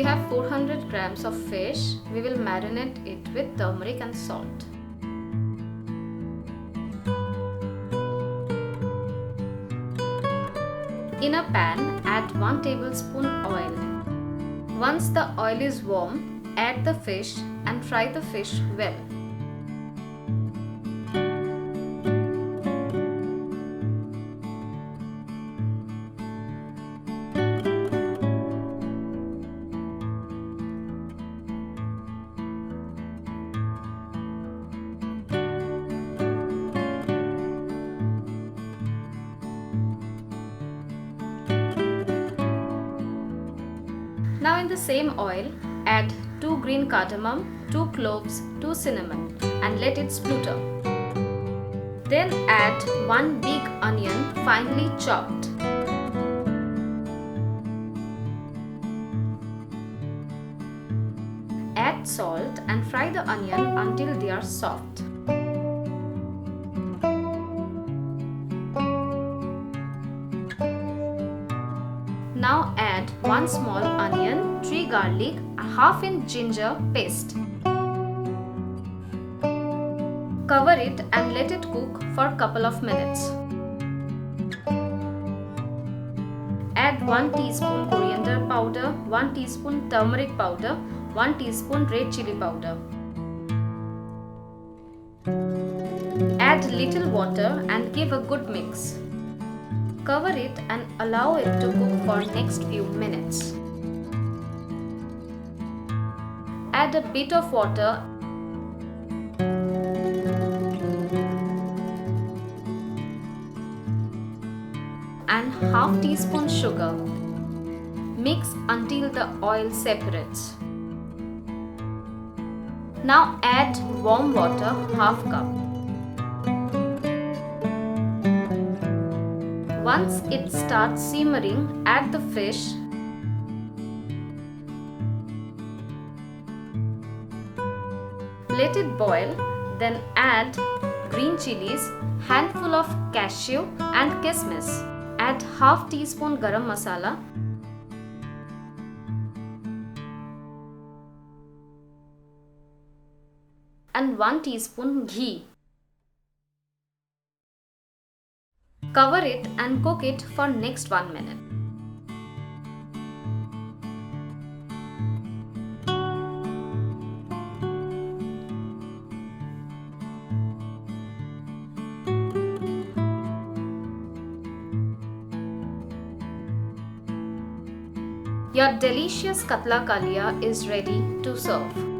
we have 400 grams of fish. We will marinate it with turmeric and salt. In a pan, add 1 tablespoon oil. Once the oil is warm, add the fish and fry the fish well. Now in the same oil, add 2 green cardamom, 2 cloves, 2 cinnamon and let it splutter. Then add 1 big onion finely chopped. Add salt and fry the onion until they are soft. Now add 1 small onion, 3 garlic, a half inch ginger paste. Cover it and let it cook for a couple of minutes. Add 1 teaspoon coriander powder, 1 teaspoon turmeric powder, 1 teaspoon red chili powder. Add little water and give a good mix. Cover it and allow it to cook for next few minutes. Add a bit of water and half teaspoon sugar. Mix until the oil separates. Now add warm water, half cup. Once it starts simmering, add the fish. Let it boil, then add green chilies, handful of cashew and kismis. Add half teaspoon garam masala. And 1 teaspoon ghee. Cover it and cook it for next 1 minute. Your delicious Katla Kalia is ready to serve.